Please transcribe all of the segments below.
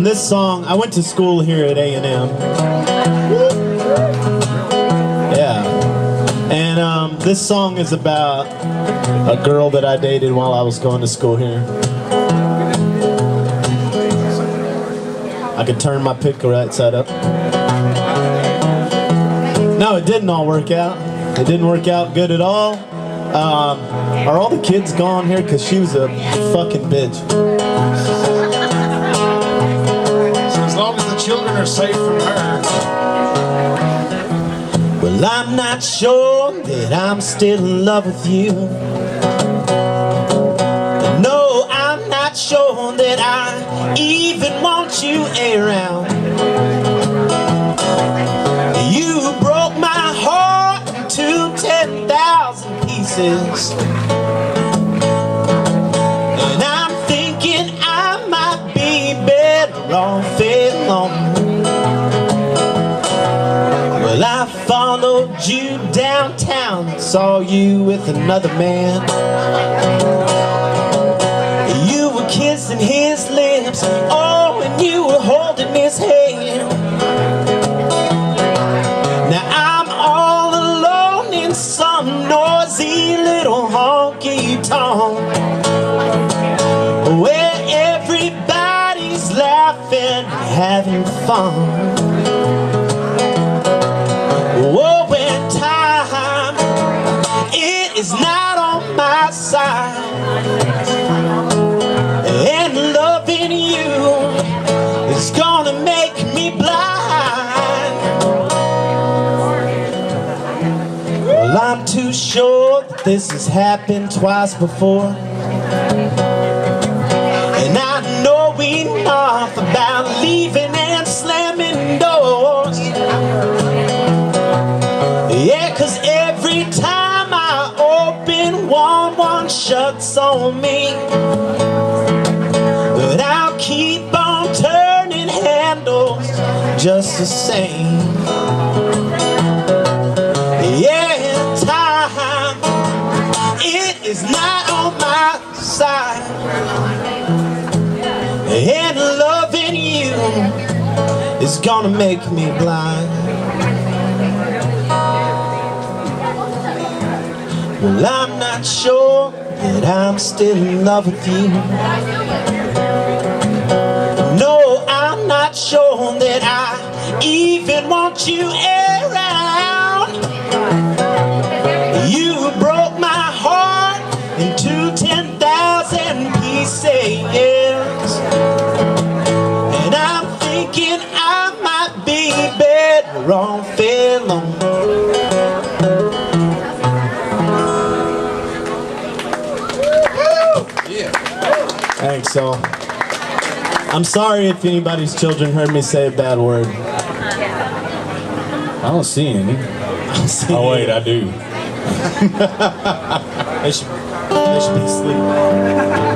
This song, I went to school here at A&M. Yeah. And this song is about a girl that I dated while I was going to school here. I could turn my pick right side up. No, it didn't all work out. It didn't work out good at all. Are all the kids gone here? Because she was a fucking bitch. As long as the children are safe from her. Well, I'm not sure that I'm still in love with you. No, I'm not sure that I even want you around. You broke my heart into 10,000 pieces, and I'm thinking I might be better off alone. Well, I followed you downtown and saw you with another man. You were kissing his lips, oh, and you were holding his hand. Now I'm all alone in some noisy little honky-tonk, where everybody's laughing and having fun. Oh, when time, it is not on my side, and loving you is gonna make me blind. Well, I'm too sure that this has happened twice before, and I know enough about leaving and slamming doors. Yeah, 'cause every time I open one shuts on me. But I'll keep on turning handles just the same. Yeah, time, it is not on my side, and loving you is gonna make me blind. Well, I'm not sure that I'm still in love with you. No, I'm not sure that I even want you around. You broke my heart into 10,000 pieces, and I'm thinking I might be better off alone. Thanks, so I'm sorry if anybody's children heard me say a bad word. I don't see any. Oh wait, I do. They should be asleep.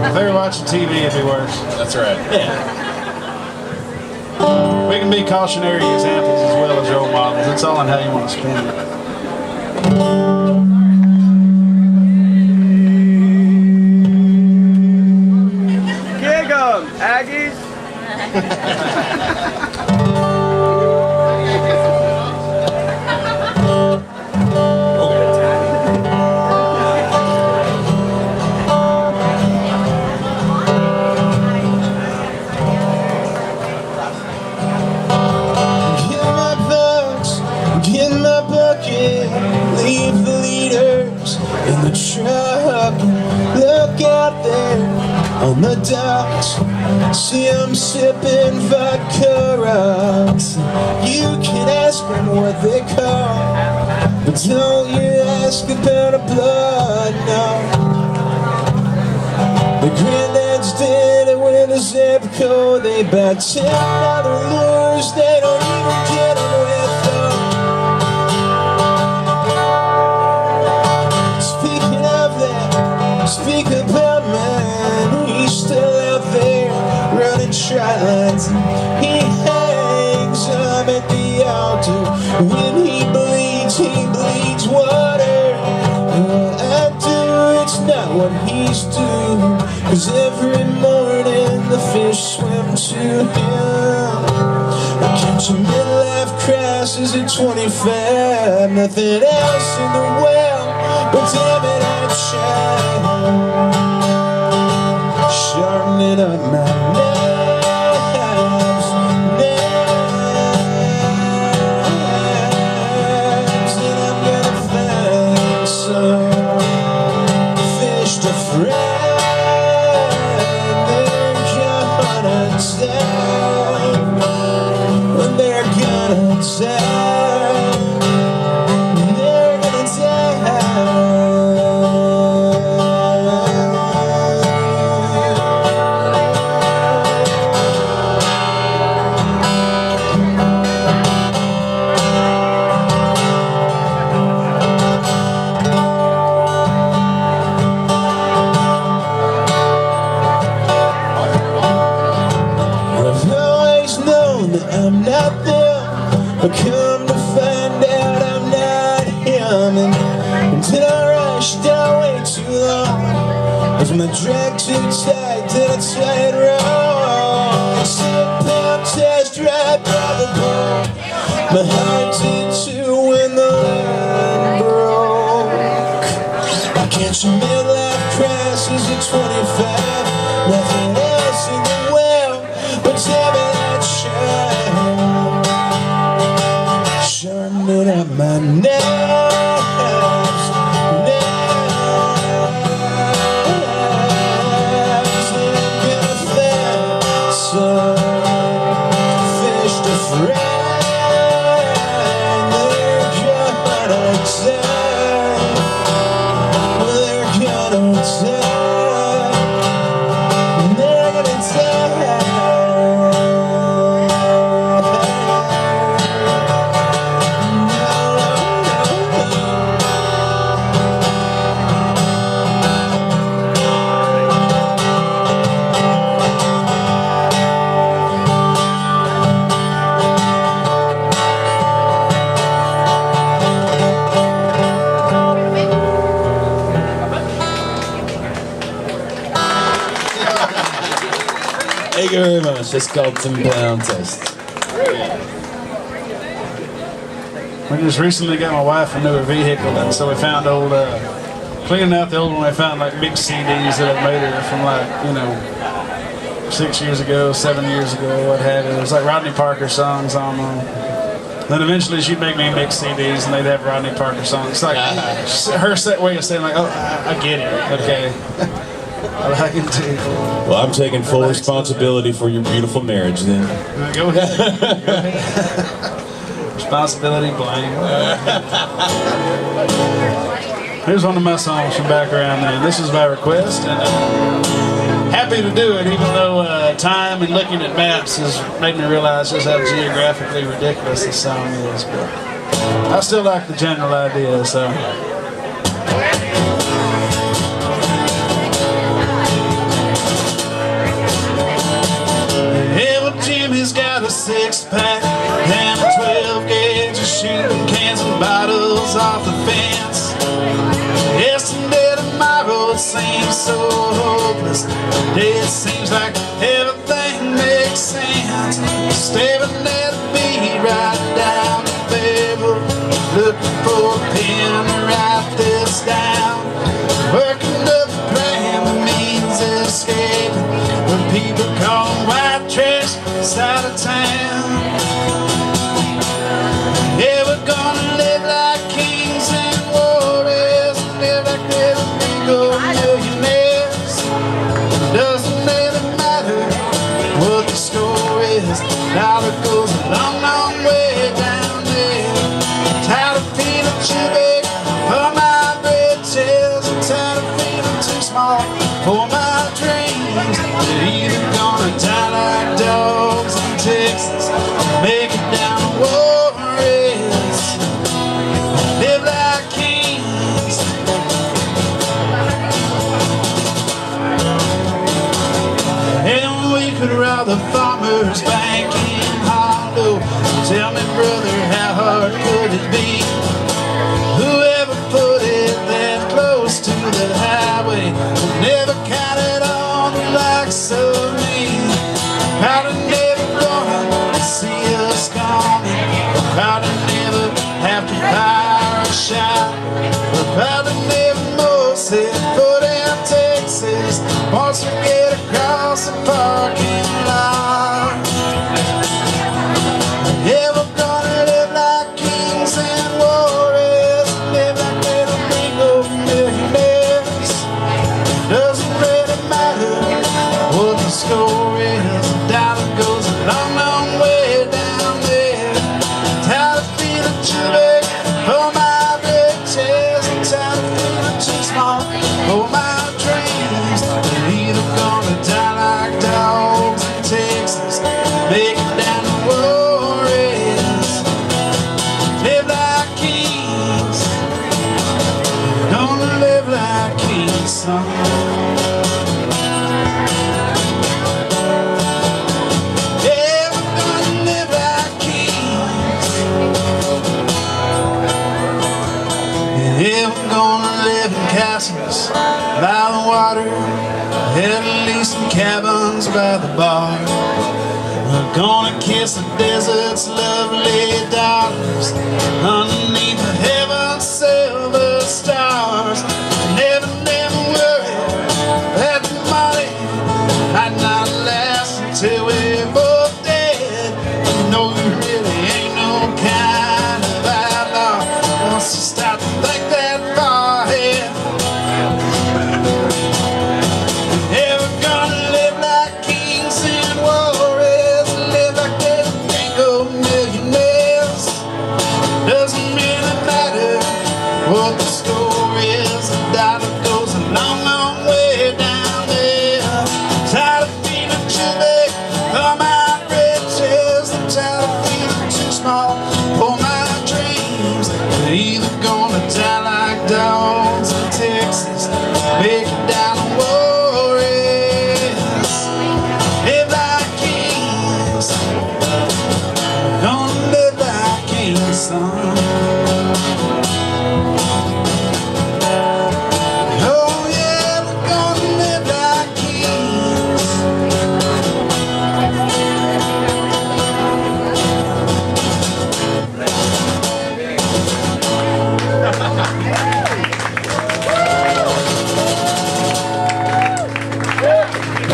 If they were watching TV, it'd be worse. That's right. Yeah. We can be cautionary examples as well as role models. It's all on how you want to spin it. Aggies! Get my bucks, get my bucket, leave the leaders in the truck. Look out there on the docks, see I'm sipping vodka rocks. You can ask them what they call, but don't you ask about a blood, no. The granddad's dead and with a zip code, they buy $10 lures, they don't even get them with them. Speaking of that, speak about man, he's still out there running tri-lines. He hangs up at the altar. When he bleeds water. And what I do, it's not what he's doing, 'cause every morning the fish swim to him. Catch a midlife crisis at 25. Nothing else in the world, but damn it, I'm trying. Sharpening up my knives, and I'm gonna find some fish to fry. I'm not them, but come to find out I'm not him. And did I rush down way too long? Was my drag too tight? Did I tie it wrong? Sit-down test drive probable. My heart did too when the line broke. I catch a midlife crisis at 25. Nothing else in the world, but damn it, I'd shine. Sharpening up my knives, and I'm gonna find some fish to fry. They're gonna die. They're gonna die. They're gonna die. Thank you very much. That's called Tim Pound Test. We just recently got my wife a newer vehicle, and so we found old, cleaning out the old one, we found like big CDs that had made her from like, 6 years ago, 7 years ago, what have you. It was like Rodney Parker songs on them. Then eventually she'd make me mix CDs and they'd have Rodney Parker songs. It's like her set way of saying like, oh, I get it, okay. I like it too. Well, I'm taking full responsibility for your beautiful marriage then. Go ahead. Go ahead. Responsibility, blame. Here's one of my songs from back around then. This is by request, and happy to do it, even though time and looking at maps has made me realize just how geographically ridiculous this song is. But I still like the general idea, so. Jimmy's got a 6-pack and a 12-gauge of shooting cans and bottles off the fence. Yesterday, tomorrow it seems so hopeless. Today it seems like everything makes sense. Staring at a beat right down the table, looking for a pen to write this down. Working up a plan that means escaping when people call white trash out of town. Yeah, we're gonna live like kings and warriors, live like little legal millionaires. Doesn't really matter what the score is. Dollar goes a long, long way down there. Tired of feeling too big for my britches, tired of feeling too small for my dreams. They're either gonna die like dogs in Texas, make it down to Juarez, live like kings. And we could rob the farmer's bank in Hondo. Tell me, brother, how hard could it be? Whoever put it that close to the highway never counted on the likes of me. Probably never gonna see us come the parking lot. Yeah, we're gonna live like kings and warriors, live like little bingo millionaires. Doesn't really matter what the score is, the dollar goes a long, long way down there. Tired of feeling too big for my riches, I'm tired of feeling too small for my dreams. We're either gonna die like dogs in Texas, make it down the Warriors, live like kings, gonna live like kings, son. Yeah, we're gonna live like kings. Yeah, we're gonna live in castles by the water, at least some cabins by the bar. We're gonna kiss the desert's lovely daughters underneath the heaven's silver stars. Never, never worry that the money might not last until we're both dead. You know you really ain't no kind of outlaw once you start to think that far ahead. Yeah, we're gonna live like kings and warriors, live like little bingo millionaires. Doesn't really matter what the score is, the dollar goes a long, long way down there. Tired of feeling too big for my riches, I'm tired of feeling too small for my dreams. We're either gonna die like dogs in Texas, make it down the Warriors, live like kings, gonna live like kings, son. Oh yeah, we're gonna live like kings.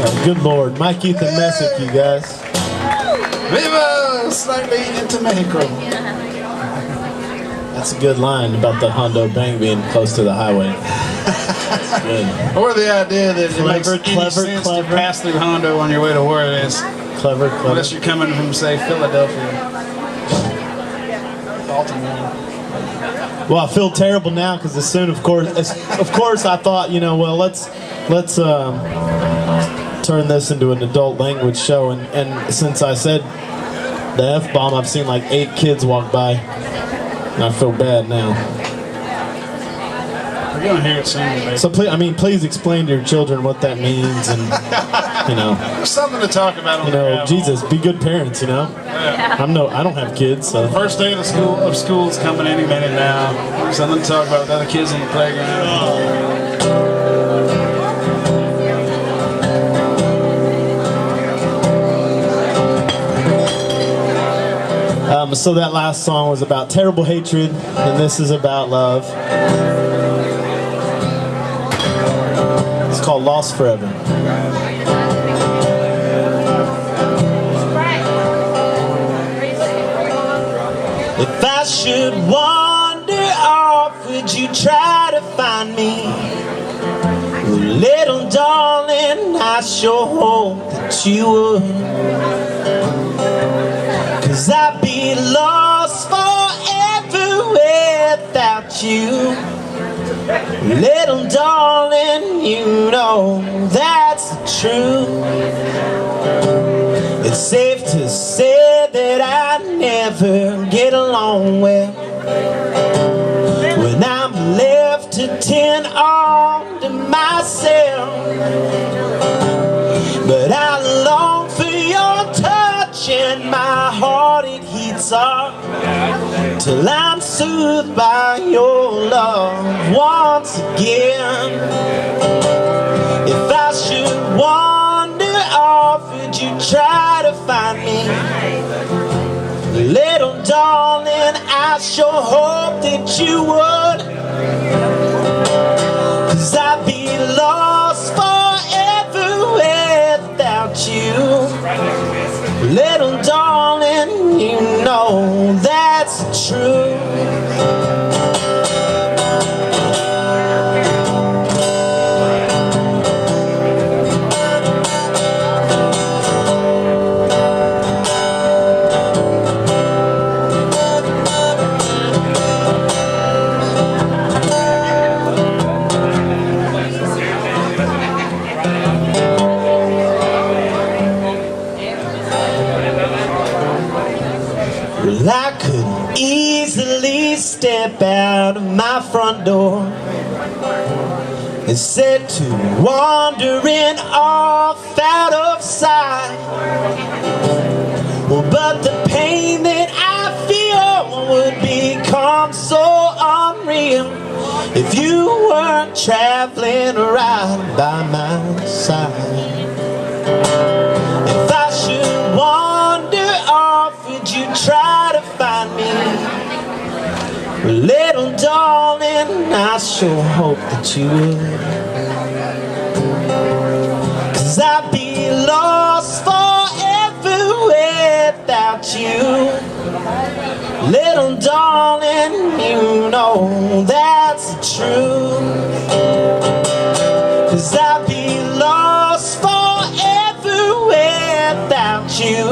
Oh, good Lord. Mike, Keith, and Messick, you guys. Viva slightly into Mexico. That's a good line about the Hondo Bang being close to the highway. Good. Or the idea that it makes Clever, any clever, sense clever. to pass through Hondo on your way to where it is, Clever, clever. unless you're coming from, say, Philadelphia. Baltimore. Well, I feel terrible now because as soon, of course, I thought, you know, well, let's turn this into an adult language show, and since I said the F-bomb, I've seen like 8 kids walk by, and I feel bad now. We're gonna hear it soon, baby. So please explain to your children what that means, and you know, There's something to talk about on you the know, gravel. Jesus, be good parents, you know. Yeah. I don't have kids, so. First day of the school's coming any minute now. There's something to talk about with other kids on the playground. So that last song was about terrible hatred, and this is about love. It's called Lost Forever. If I should wander off, would you try to find me? Little darling, I sure hope that you would. 'Cause I'd be lost forever without you. Little darling, you know that's the truth. It's safe to say that I never get along well when I'm left to tend on to myself. But I long for your touch and my heart it heats up till I'm soothed by your love once again. If I should wander off, would you try to find me? Little darling, I sure hope that you would. 'Cause I'd be lost forever without Little darling, you know that's the truth. Well, I could easily step out of my front door and set to wandering off out of sight. Well, but the pain that I feel would become so unreal if you weren't traveling right by my side. If I should wander off, would you try to find me? Well, little darling, I sure hope that you would, 'cause I'd be lost forever without you. Little darling, you know that's the truth, 'cause I'd be lost forever without you.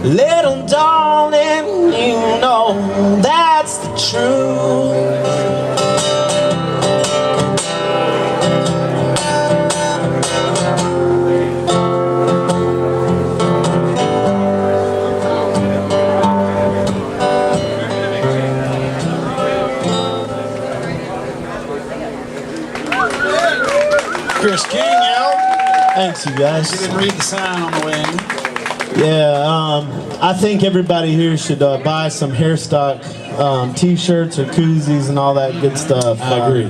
Little darling, you know that's the truth. Chris King out. Thanks, you guys. You didn't read the sign on the way in. Yeah, I think everybody here should buy some Harestock t-shirts or koozies and all that good stuff. I agree.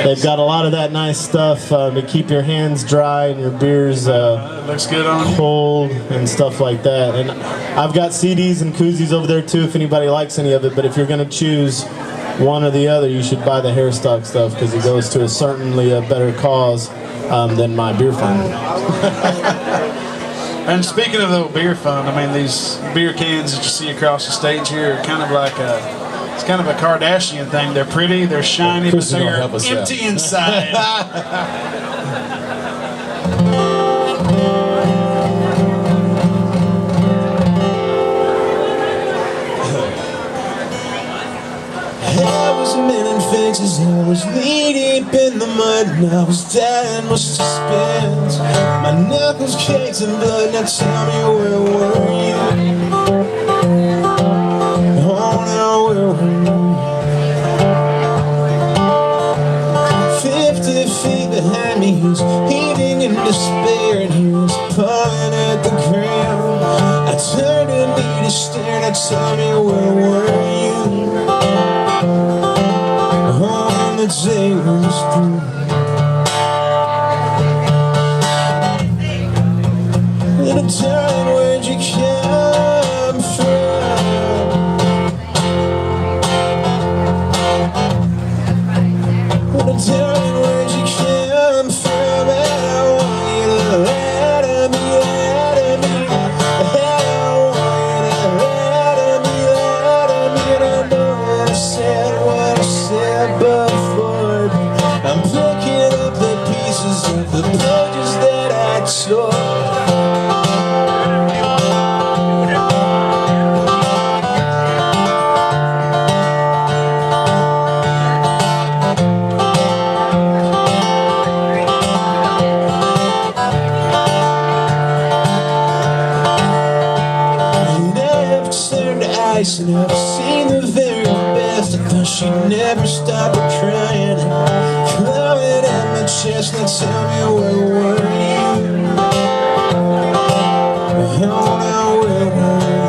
They've got a lot of that nice stuff to keep your hands dry and your beers Looks good on you. cold and stuff like that. And I've got CDs and koozies over there too if anybody likes any of it. But if you're going to choose one or the other, you should buy the Harestock stuff because it goes to certainly a better cause than my beer fund. And speaking of the beer fund, I mean, these beer cans that you see across the stage here are kind of like it's kind of a Kardashian thing. They're pretty, they're shiny, Chris but is gonna they're help us out. empty inside. I was mending fences, I was knee deep in the mud, and I was dying with suspense. My knuckles caked in blood, now tell me where were you? Oh, now where were you? 50 feet behind me, he was heaving in despair, and he was pulling at the ground. I turned to need to stare, now tell me where were you? The day was through. Little darling, where'd you come from? Little darling, where'd you come from? I want you to lie to me, lie to me. I want you to lie to me, lie to me. And I know what I said, but I'm picking up the pieces of the pages that I tore. And I've turned to ice and I've seen the very best. I thought she'd never stop crying. Coming at my chest, now tell me where were you? Oh, now where were you?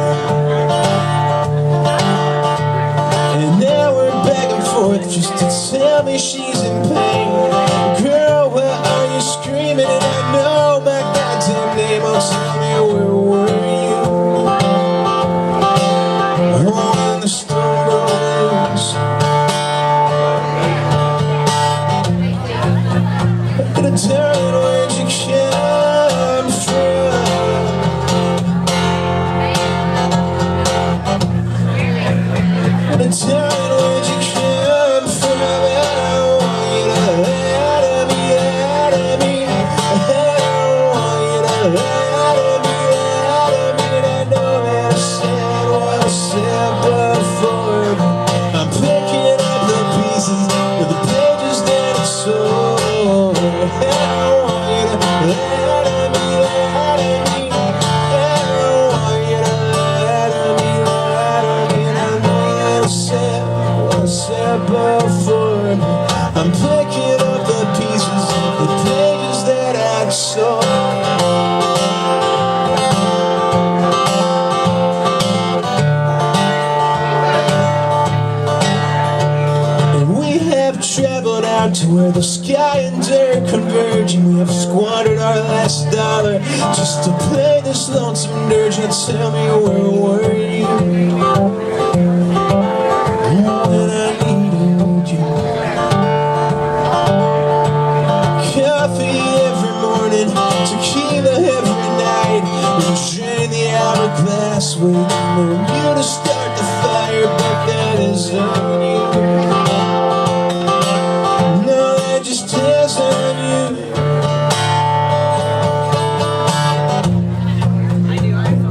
And now we're back and forth just to tell me she's in pain. Girl, why are you screaming? And I know my goddamn name. Oh, tell me where were you? Oh, in the storm rolls. Darling, where'd you come from? out to where the sky and dirt converge, and we have squandered our last dollar just to play this lonesome dirge. And tell me, where were you when I needed you? Coffee every morning, tequila every night. We drain the hourglass, waiting on you to start the fire, but that is on you. No, that just is on you.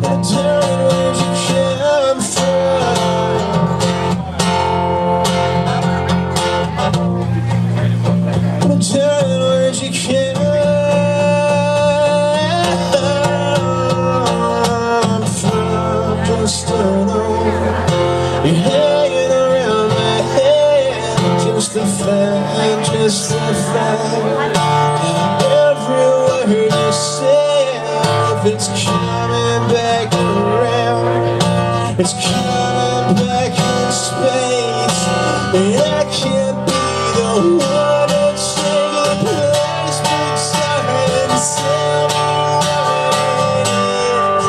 And tell me, where'd you come from? And tell me, where'd you come from? Just don't know. You're hanging around my head, just a fact, just a fact. And every word you say, if it's coming back around, it's coming back in space. And I can't be the one to take the place, but silence, tell me what it is.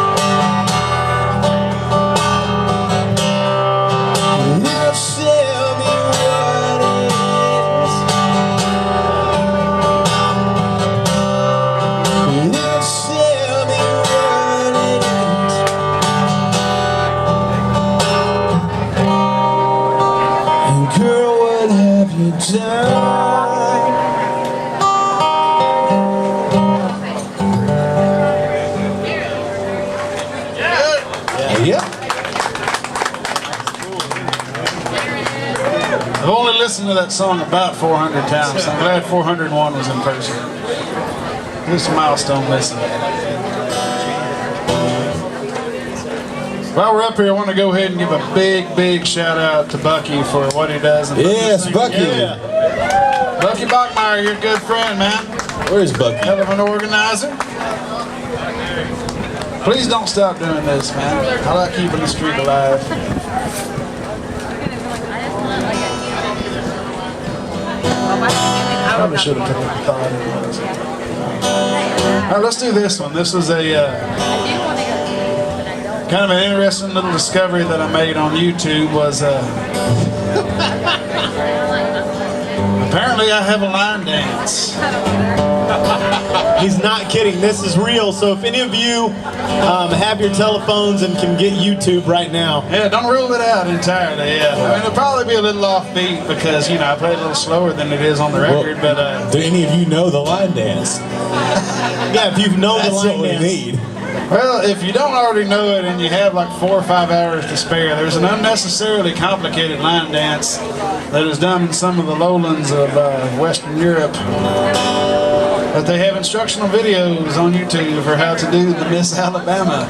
Now tell me what it is. Now tell me what it is. And girl, what have you done? Yeah. I've only listened to that song about 400 times. I'm glad 401 was in person. Just a milestone listen. While we're up here, I want to go ahead and give a big shout out to Bucky for what he does. Yes, Bucky. Yeah. Bucky Bachmeyer, you're a good friend, man. Where's Bucky? Hell of an organizer. Please don't stop doing this, man. I like keeping the streak alive. Probably should have put the thought in this. All right, let's do this one. This is a kind of an interesting little discovery that I made on YouTube. Was apparently I have a line dance. He's not kidding. This is real. So if any of you have your telephones and can get YouTube right now. Yeah, don't rule it out entirely. Yeah, I mean it'll probably be a little offbeat because I play it a little slower than it is on the record. Well, but do any of you know the line dance? Yeah, if you've known the That's line what we dance. need. well, if you don't already know it and you have like 4 or 5 hours to spare, there's an unnecessarily complicated line dance that is done in some of the lowlands of Western Europe. But they have instructional videos on YouTube for how to do the Miss Alabama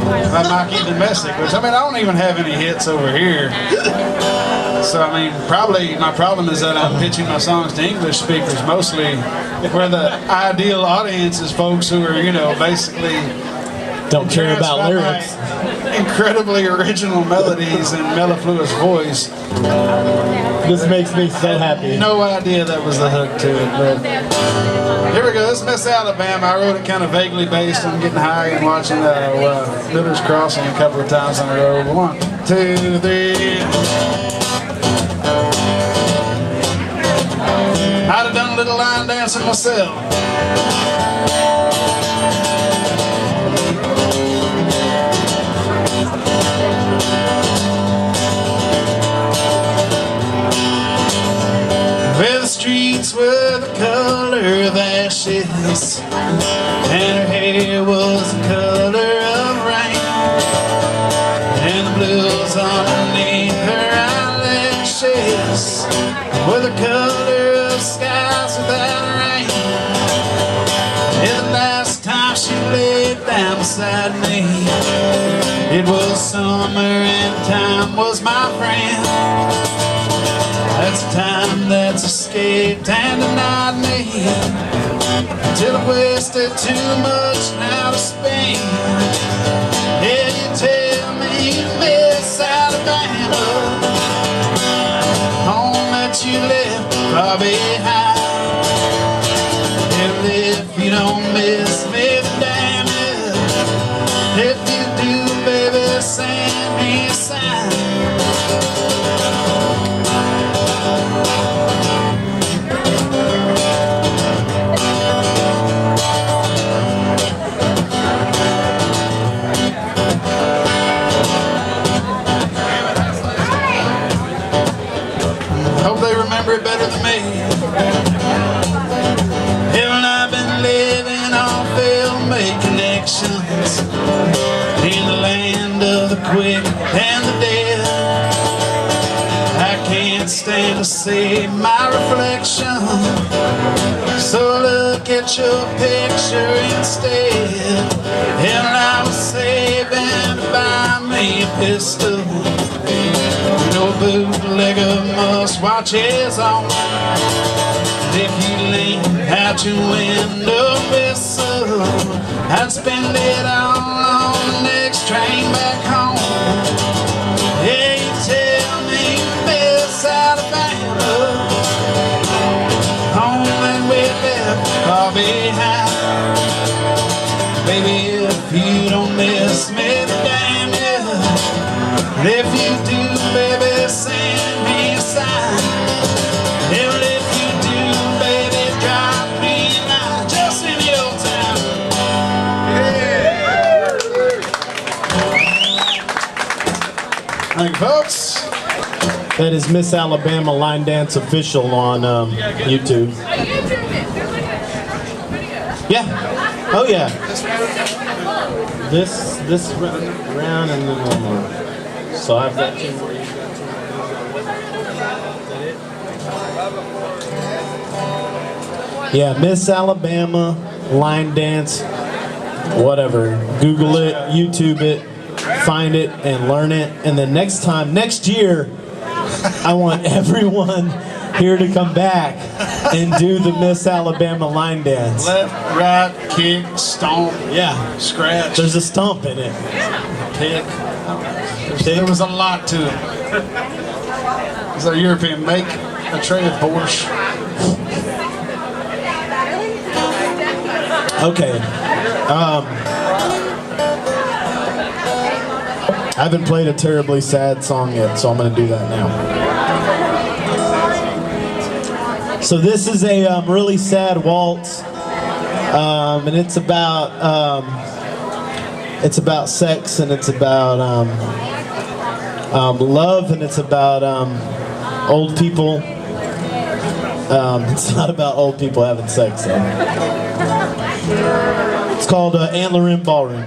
by Mike and Messick, which I don't even have any hits over here. So probably my problem is that I'm pitching my songs to English speakers mostly, where the ideal audience is folks who are, basically Don't care about impressed by lyrics. my incredibly original melodies and mellifluous voice. This makes me so happy. No idea that was the hook to it, but here we go. This is Miss Alabama. I wrote it kind of vaguely based on getting high and watching Miller's Crossing a couple of times on the road. 1, 2, 3. I'd have done a little line dancing myself. Well, the streets were the color of ashes, and her hair was the color of rain, and the blues underneath her eyelashes were the color of skies without rain. And the last time she laid down beside me, it was summer and time was my friend. That's the time that's escaped and denied me, until I wasted too much now to spend. Yeah, you tell me, Miss Alabama, home that you left far behind. story better than me. Haven't I been living on failed-made connections in the land of the quick and the dead? I can't stand to see my reflection, so look at your picture instead. And I was saving to buy me a pistol, no bootlegger must watch his on. If you lean out your window whistle, I'd spend it all on the next train back home. Yeah, you tell me Miss Alabama, home and we left far behind. Baby, if you don't miss me, damn you. If you do, baby, send me a sign. And if you do, baby, drop me a line. Just in the old town. Yeah. Thank you, folks. That is Miss Alabama Line Dance Official on YouTube. Yeah. Oh yeah. This round and then one more. So I've got two more. Yeah, Miss Alabama Line Dance. Whatever. Google it, YouTube it, find it, and learn it. And then next year, I want everyone here to come back and do the Miss Alabama Line Dance. Left, right, kick, stomp, Yeah, scratch, there's a stomp in it. pick. There was a lot to it. It's a European make a tray of borscht. Okay. I haven't played a terribly sad song yet, so I'm going to do that now. So this is a really sad waltz, and it's about sex, and it's about love, and it's about old people. It's not about old people having sex, though. It's called Antler Inn Ballroom.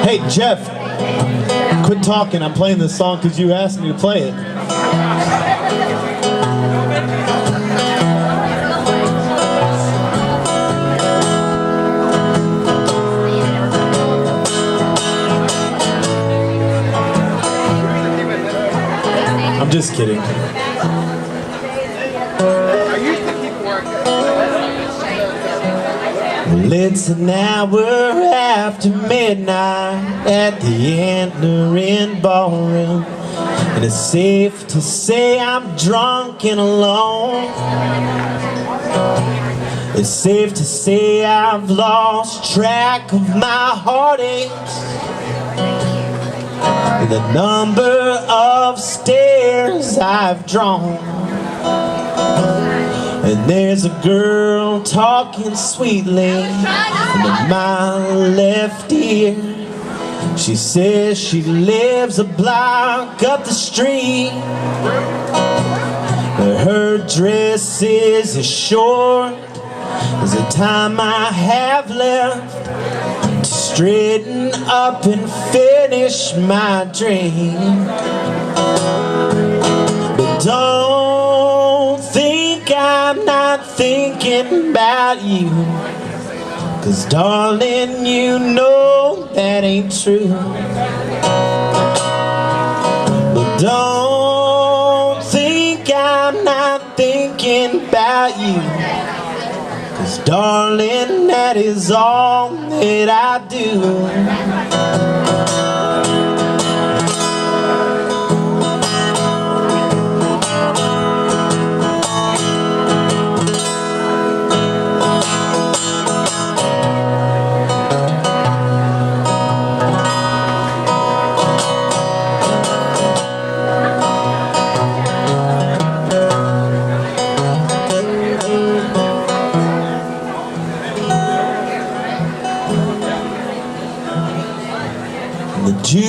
Hey, Jeff, quit talking. I'm playing this song because you asked me to play it. I'm just kidding. Well, it's an hour after midnight at the Antler Inn Ballroom, and it's safe to say I'm drunk and alone. It's safe to say I've lost track of my heartaches, the number of stairs I've drawn. And there's a girl talking sweetly into my left ear. She says she lives a block up the street, but her dress is as short as the time I have left to straighten up and finish my dream. But don't think I'm not thinking about you, 'cause darling, you know that ain't true. But don't think I'm not thinking about you, 'cause darling, that is all that I do.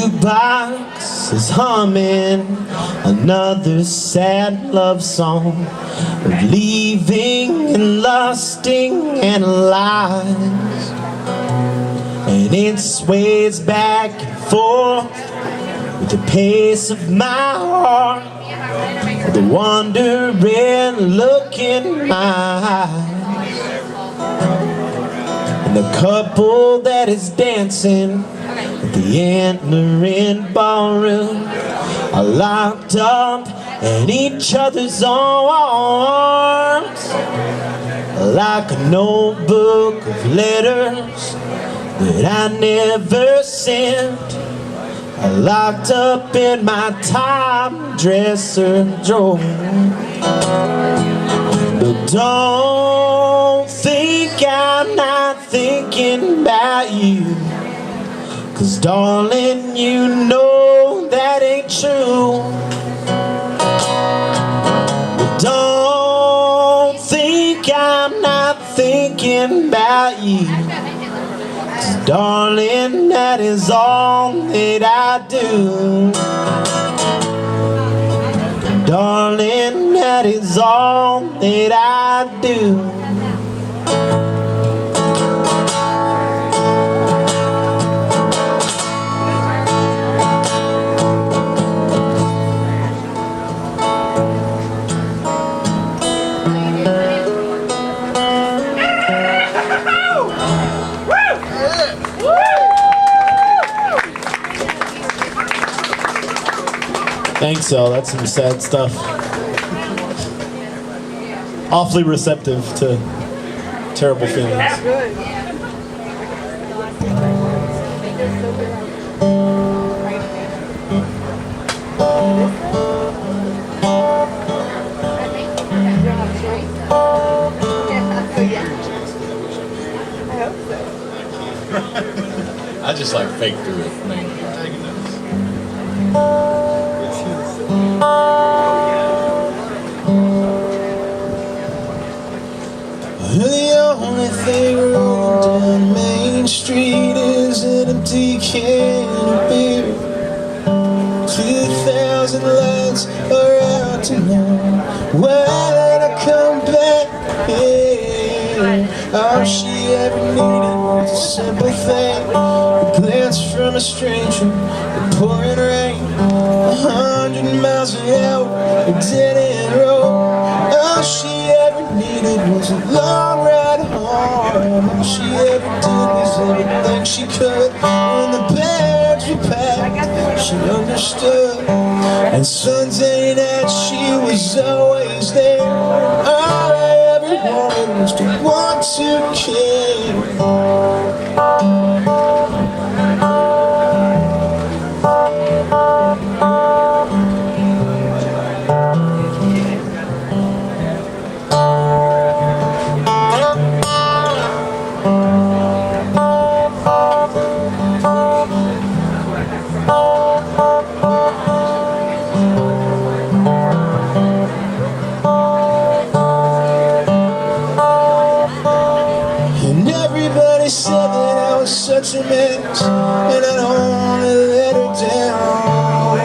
jukebox is humming another sad love song of leaving and lusting and lies, and it sways back and forth with the pace of my heart, with the wondering look in my eyes, and the couple that is dancing at the Antler ballroom are locked up in each other's arms, like a notebook of letters that I never sent, locked up in my top dresser drawer. But don't think I'm not thinking about you, 'cause darling, you know that ain't true. But don't think I'm not thinking about you, 'cause darling, that is all that I do. Darling, that is all that I do. Thanks, y'all. That's some sad stuff. Awfully receptive to terrible feelings. I just like fake through it mainly. The only thing rolling down Main Street is an empty can of beer. 2,000 lights are out tonight. Why did I come back here? All she ever needed was a simple thing, a glance from a stranger, the pouring rain, 100 miles an hour, a dead-end road. All she ever needed was a long ride home. All she ever did was everything she could. When the bags were packed, she understood. And Sunday night she was always there. All I ever wanted was to want to care. Everybody said that I was such a mess, and I don't want to let her down.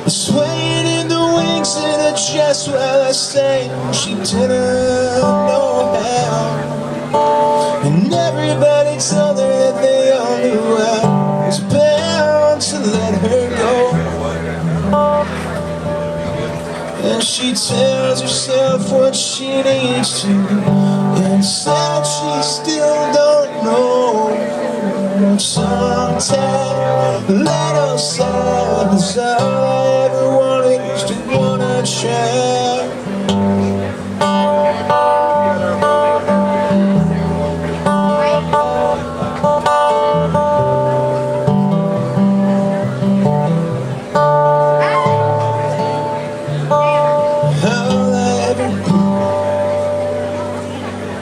Swaying in the wings of the dress while I sang, she didn't know how. And everybody told her that they all knew I was bound to let her go. And she tells herself what she needs to, inside she still don't know. Sometimes let us out, 'cause all I ever wanted was to wanna try.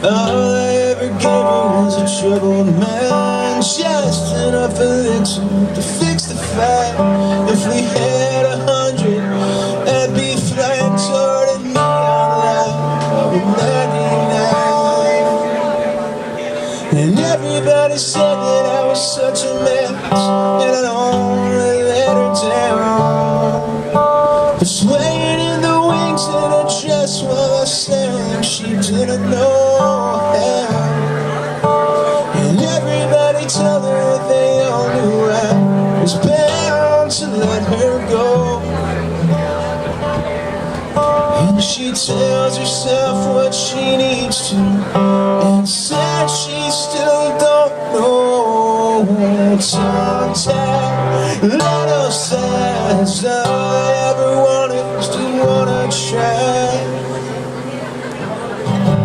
All I ever gave her was a troubled mind, just enough elixir to fix the fight. If we had 100, I'd be flying toward a neon light of 99. And everybody said that I was such a mess, and I don't to let her go. And she tells herself what she needs to, and says she still don't know. Tongue-tied, little size, all I ever wanted was to wanna try.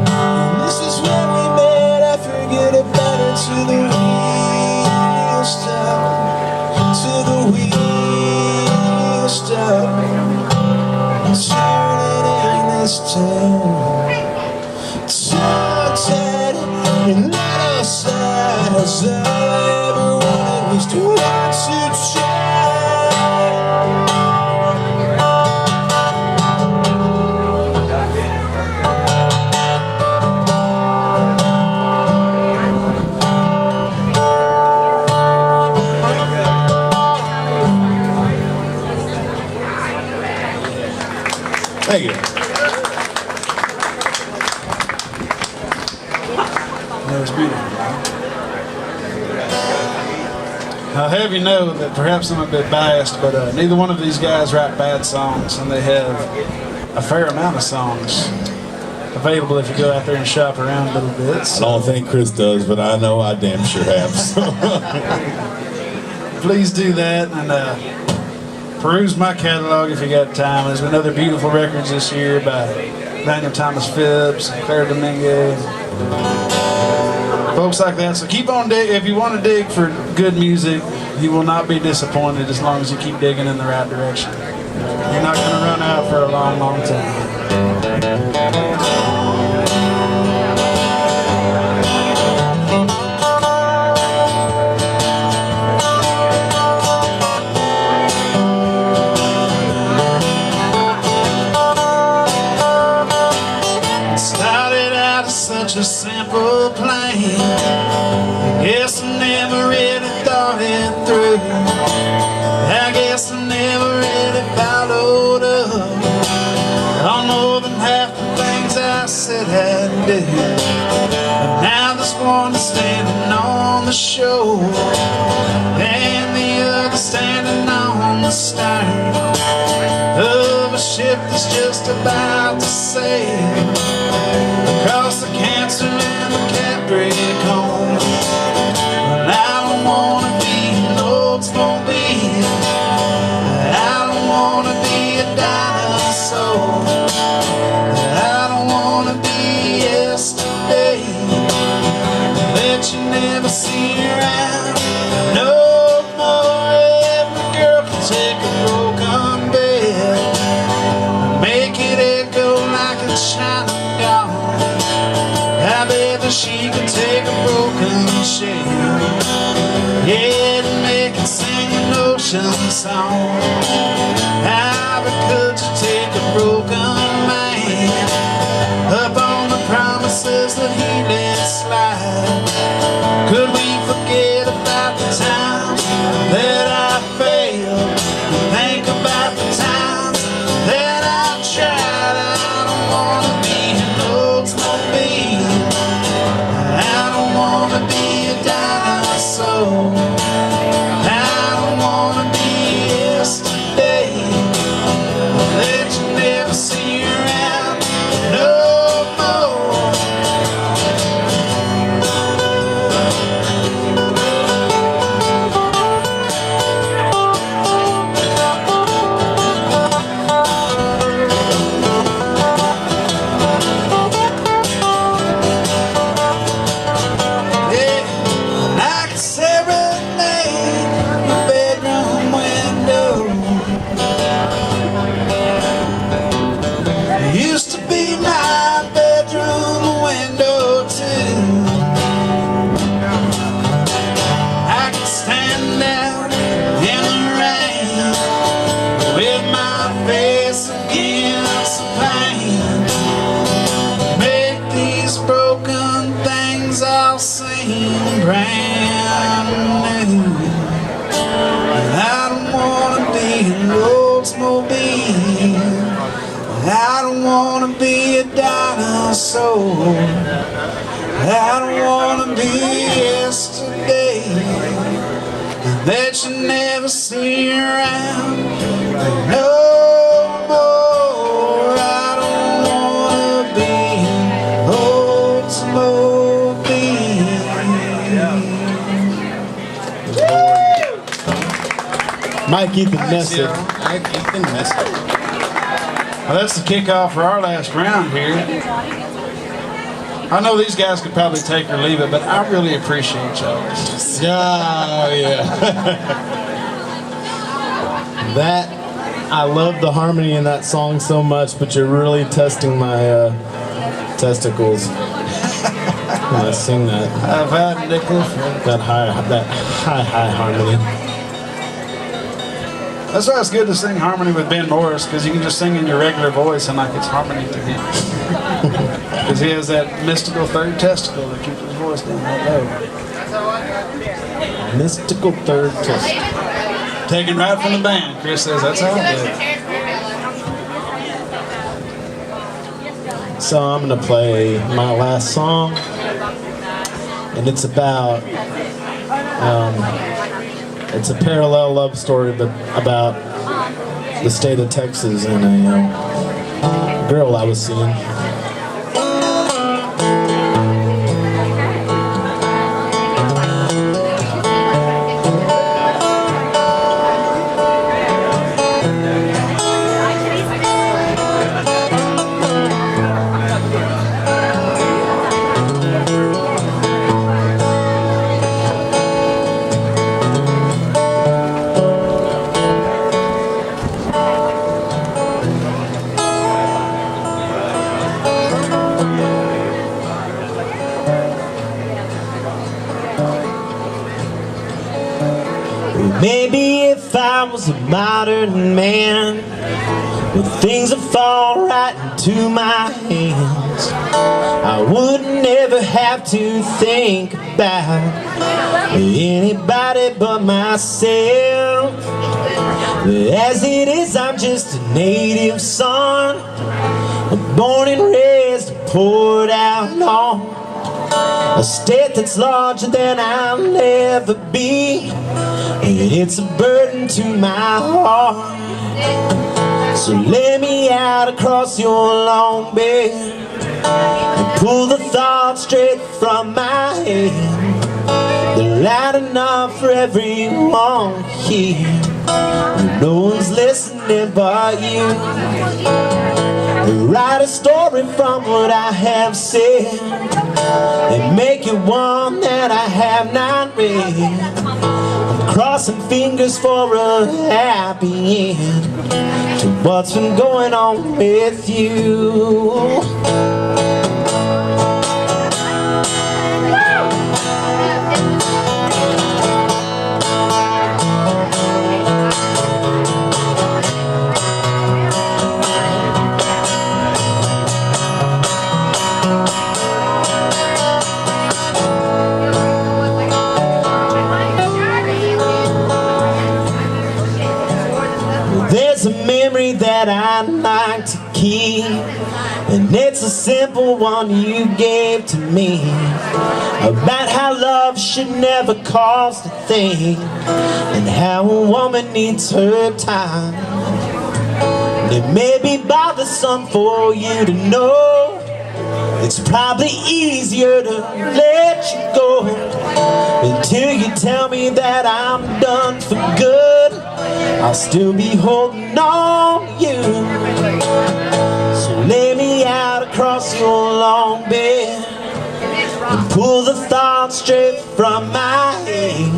And this is when we met, I forget about her till the wheels stop, till the wheels stop. Turning in this town, tongue-tied and little size, all I ever wanted was to want to try. Thank you. That was beautiful. I'll have you know that perhaps I'm a bit biased, but neither one of these guys write bad songs, and they have a fair amount of songs available if you go out there and shop around a little bit. I don't think Chris does, but I know I damn sure have. So. Please do that, and peruse my catalog if you got time. There's been other beautiful records this year by Daniel Thomas Phipps, Claire Dominguez, folks like that. So keep on digging. If you want to dig for good music, you will not be disappointed as long as you keep digging in the right direction. You're not going to run out for a long, long time. Such a simple plan. Guess I never really thought it through. I guess I never really followed up on more than half the things I said I'd do. But now this one is standing on the shore, and the other standing on the stern of a ship that's just about to sail across the cancer and the Capricorn. But I don't wanna be an Oldsmobile, I don't wanna be a dinosaur, I don't wanna be yesterday that you never see around no more. Every girl can take a broken bed, make it echo like a China doll. I bet that she can take a broken shell, yeah, and make it sing an ocean song. How could you take a broken man up on the promises that he let slide? Could we forget about the times that I failed and think about the times that I tried? I don't wanna be an Oldsmobile, I don't wanna be a dinosaur, I don't wanna be yesterday that you never see around no more. Brand new. I don't wanna be an Oldsmobile, I don't wanna be a dinosaur, I don't wanna be yesterday that you never see around no more. I don't wanna be an Oldsmobile. Mike Ethan Messick. Mike Ethan Messick. Well, that's the kickoff for our last round here. I know these guys could probably take or leave it, but I really appreciate y'all. Oh, yeah. That, I love the harmony in that song so much, but you're really testing my testicles when I sing that. I've had nickel. That high harmony. That's why it's good to sing harmony with Ben Morris, because you can just sing in your regular voice and like it's harmony to him. Because he has that mystical third testicle that keeps his voice down that low. Mystical third testicle. Taken right from the band. Chris says that's how I do it. So I'm gonna play my last song, and it's about it's a parallel love story, but about the state of Texas and a girl I was seeing. Maybe if I was a modern man, with things would fall right into my hands, I would never have to think about anybody but myself. As it is, I'm just a native son, born and raised, poured out on a state that's larger than I'll ever be. It's a burden to my heart. So lay me out across your long bed and pull the thoughts straight from my head. They're loud enough for everyone here. No one's listening but you. Write a story from what I have said and make it one that I have not read. I'm crossing fingers for a happy end to what's been going on with you. There's a memory that I'd like to keep, and it's a simple one you gave to me, about how love should never cost a thing, and how a woman needs her time. And it may be bothersome for you to know, it's probably easier to let you go until you tell me that I'm done for good. I'll still be holding on to you. So lay me out across your long bed and pull the thoughts straight from my head.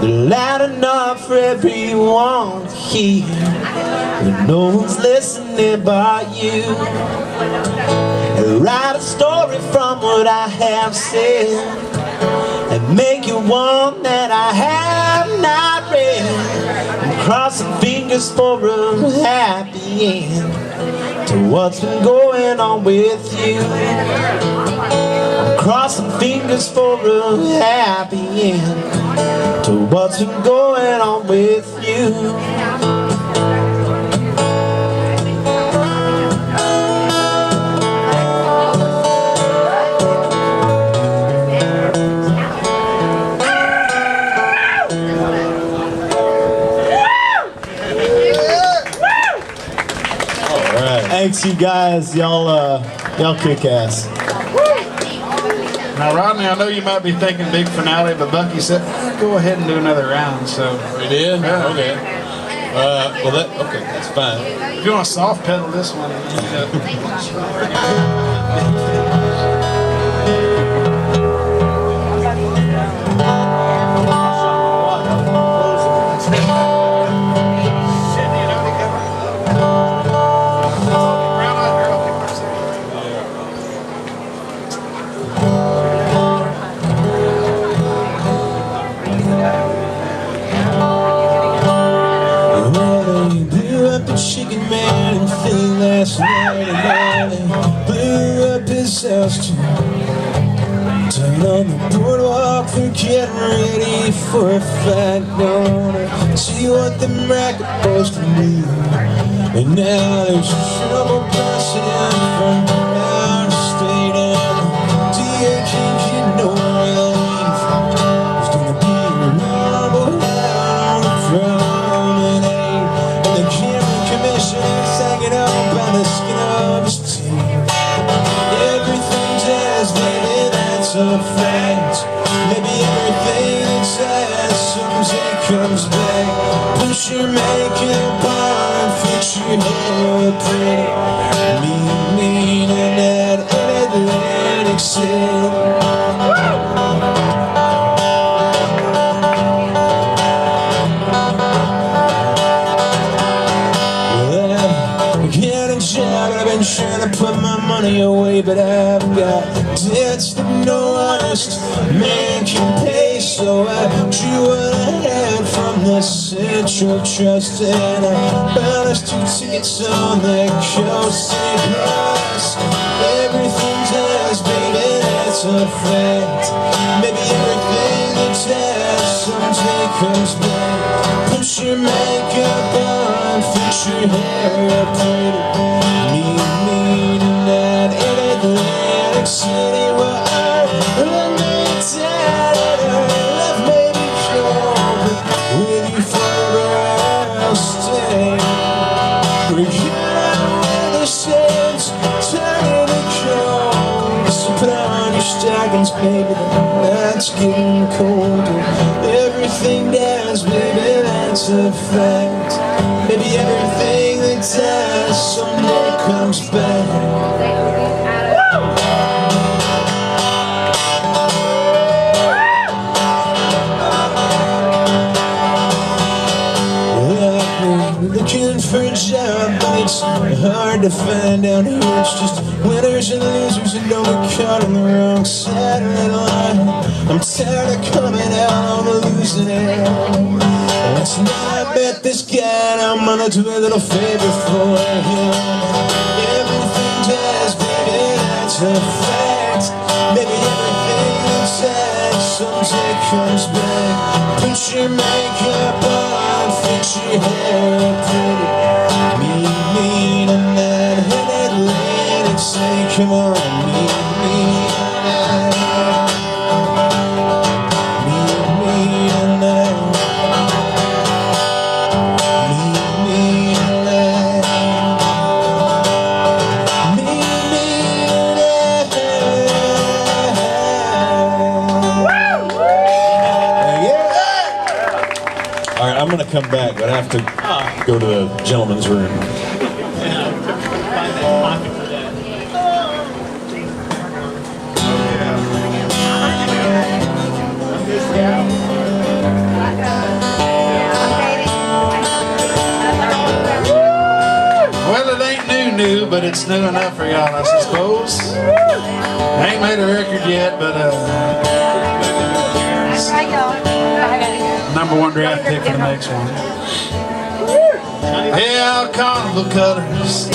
They're loud enough for everyone to hear, but no one's listening but you. Write a story from what I have said and make it one that I have not read. I'm crossing fingers for a happy end to what's been going on with you. I'm crossing fingers for a happy end to what's been going on with you. Thanks, you guys. Y'all kick ass. Now, Rodney, I know you might be thinking big finale, but Bucky said, go ahead and do another round. So We did? Yeah. Okay. Okay, that's fine. if you want to soft pedal this one, Well, they blew up the chicken man in Philly last night, and now they blew up his house too. Down on the boardwalk, they're getting ready for a fight. Gonna see what them racket boys can do. And now there's trouble passing in from out of state, and the DA can't get no relief. There's gonna be a rumble down on the promenade, and the camera commissioner's hanging on by the skin of his teeth. Everything's as baby, that's a fact. Maybe everything that's as someday comes back. Push your makeup on, fix your hair pretty. Mean in that Atlantic City. I've been trying to put my money away, but I've got debts that no honest man can pay. So I drew what I had from the Central Trust, and I bought us 2 tickets on that coast. Plus, everything's ours, baby, that's a fact. Maybe everything that's ours someday comes back. Put your makeup on, fix your hair pretty. Mean in that Atlantic City, where I need that love may be cold, but with you forever I'll stay. Forget where the sands turn to cold. So put on your stockings, baby, the night's getting colder. Everything dies, baby, that's a fact. Maybe everything that dies someday comes back. Well, I've been looking for a job, but it's hard to find out here. It's just winners and losers and don't get caught on the wrong side of that line. I'm tired of coming out on the losing end. Last night I met this guy, and I'm gonna do a little favor for him. Everything dies, baby, that's a fact. Maybe everything inside someday comes back. Put your makeup on, fix your hair pretty. Mean in that Atlantic City, come on, mean in that. I'm gonna come back, but I have to go to the gentleman's room. well, it ain't new, but it's new enough for y'all, I suppose. I ain't made a record yet, but #1 draft pick for the next one. Hey, all carnival colors,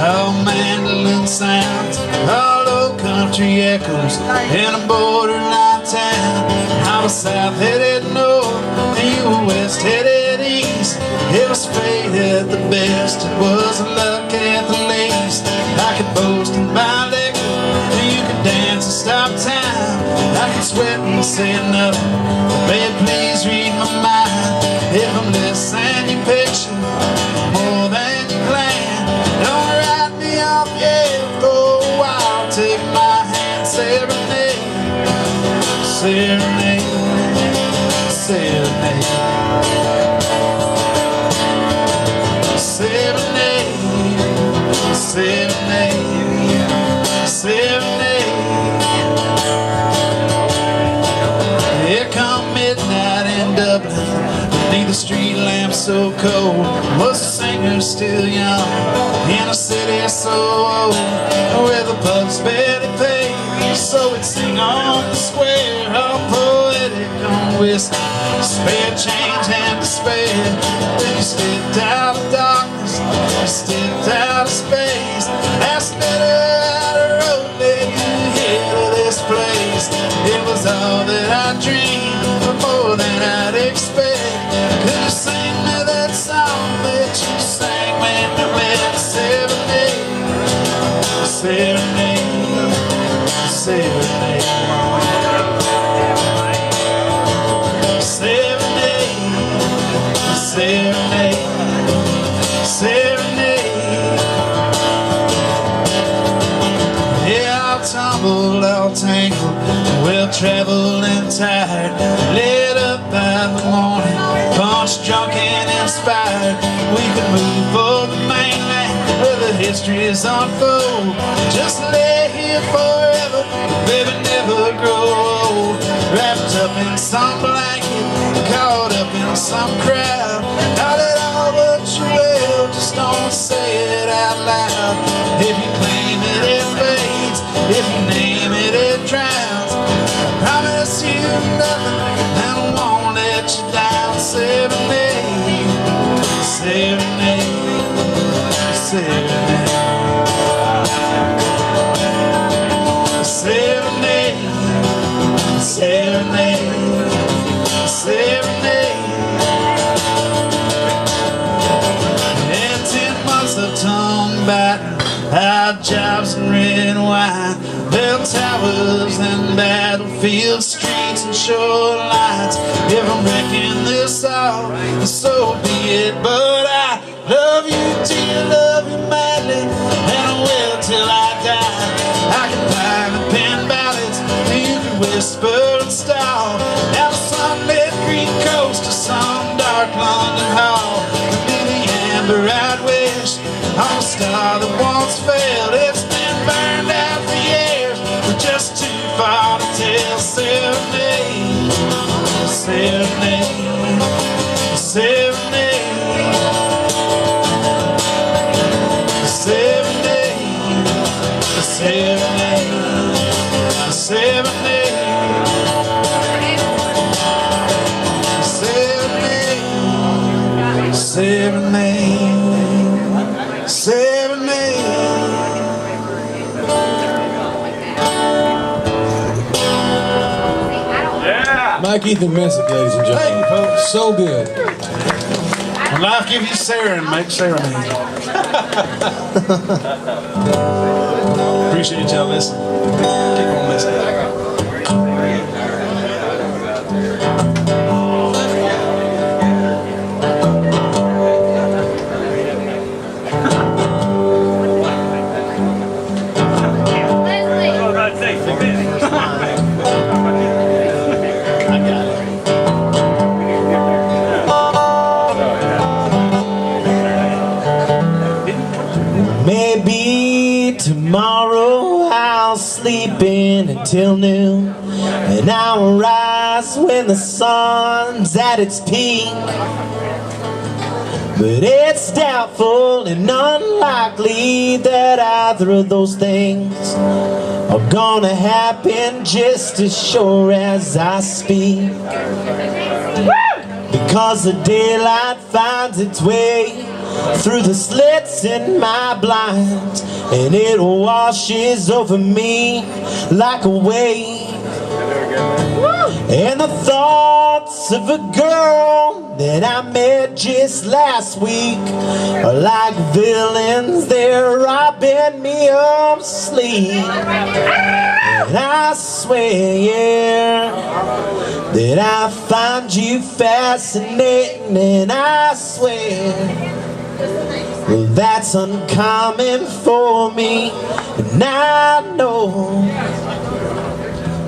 all mandolin sounds, all old country echoes in a borderline town. I was south headed north, and you were west headed east. It was fate at the best, it was luck at the least. I could boast and buy liquor, and you could dance and stop time. I could sweat and say nothing, but babe, please read my mind. If I'm less than you picture, more than you plan, don't write me so cold? Was the singer still young in a city so old, where the bugs barely pay? So we'd sing on the square, all poetic on whiskey, spare change and despair. Then you stepped out of darkness, you stepped out of space. Asked better out of road, led you here to this place. It was all that I dreamed, but more than I'd expect. Could you sing me that song that you sang when we met? Serenade, serenade, serenade, serenade, serenade. Yeah, all tumbled, all tangled, well-traveled and tired, lit up by the morning, punch drunk and inspired. We could move for the mainland where the histories unfold. Just lay here forever, baby, never grow old. Wrapped up in some blanket, caught up in some crowd. Not at all but you will, just don't say it out loud. If you claim it, it fades. If you name it, it drowns. I promise you nothing, I won't let you down. Serenade, serenade, serenade, serenade, serenade, serenade. And 10 months of tongue-biting, hard jobs and red wine, bell towers and battlefield streets and shorelines. If I'm wrecking this all, so be it. But I love you dear, love you madly, and I will till I die. I can find the pen ballads, and you can whisper and stall. Down the sunlit Greek coast to some dark London hall. Be the amber-eyed wish on a star that once failed. It's been burned out for years, we're just too far to tell. Serenade, serenade, serenade, serenade, serenade, serenade, serenade, serenade. Mike Ethan Messick, ladies and Thank you, gentlemen. folks. So good. When life gives you serenade, make serenade. Appreciate y'all listening. Keep on listening. Maybe tomorrow I'll sleep in until noon, and I'll rise when the sun's at its peak. But it's doubtful and unlikely that either of those things are gonna happen just as sure as I speak. Because the daylight finds its way through the slits in my blinds, and it washes over me like a wave. And the thoughts of a girl that I met just last week are like villains, they're robbing me of sleep. And I swear that I find you fascinating, and I swear, well, that's uncommon for me. And I know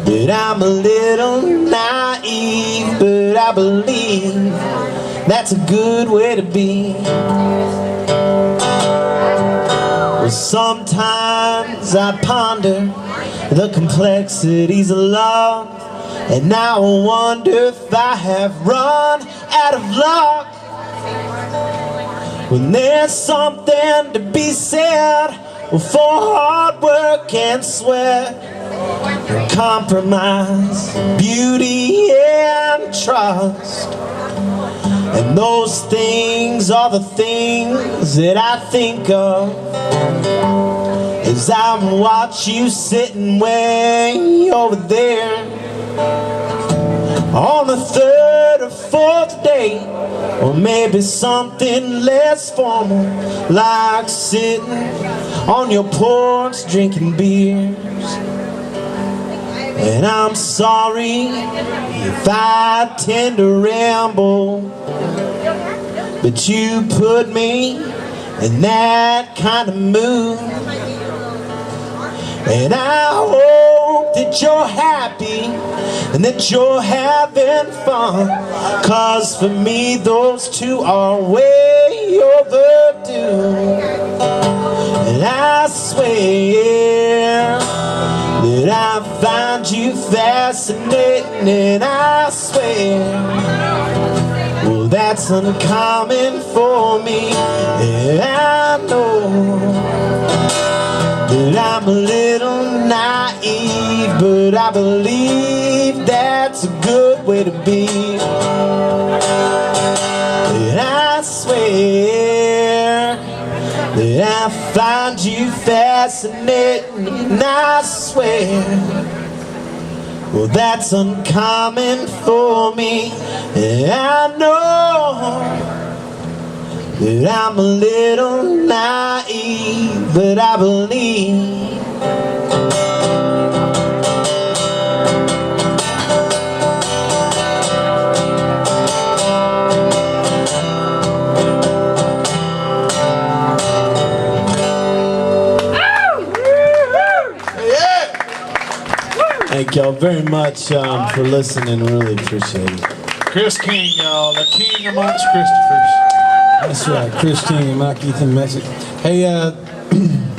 that I'm a little naive, but I believe that's a good way to be. Well, sometimes I ponder the complexities of love, and now I wonder if I have run out of luck. when there's something to be said for hard work and sweat, and compromise, beauty and trust. And those things are the things that I think of as I watch you sitting way over there on the third or fourth date, or maybe something less formal, like sitting on your porch drinking beers. And I'm sorry if I tend to ramble, but you put me in that kind of mood. And I hope that you're happy and that you're having fun, 'cause for me those two are way overdue. And I swear that I find you fascinating, and I swear, well, that's uncommon for me. And I know that I'm a little naive, but I believe that's a good way to be. And I swear that I find you fascinating, and I swear, well, that's uncommon for me. And I know that I'm a little naive, but I believe. Thank y'all very much for listening. Really appreciate it. Chris King, y'all, the king amongst Christophers. That's right, Chris King and Mike Ethan Messick. Hey,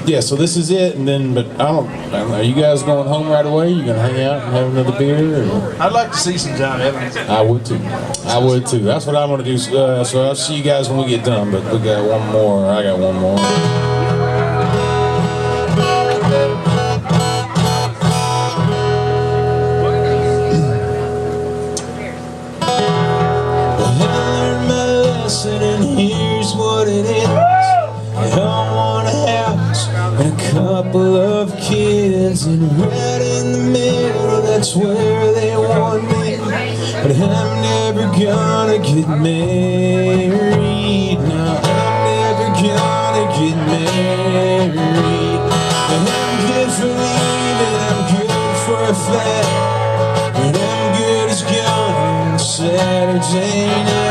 yeah, so this is it, and then, but I don't, are you guys going home right away? You gonna hang out and have another beer? Or? I'd like to see some John Evans. I would too. I would too. That's what I'm gonna do. So I'll see you guys when we get done, but we got one more. I got one more. And here's what it is. I want a house and a couple of kids, and right in the middle, that's where they want me. But I'm never gonna get married. No, I'm never gonna get married. And I'm good for leaving, I'm good for a flat, and I'm good as gone on Saturday night.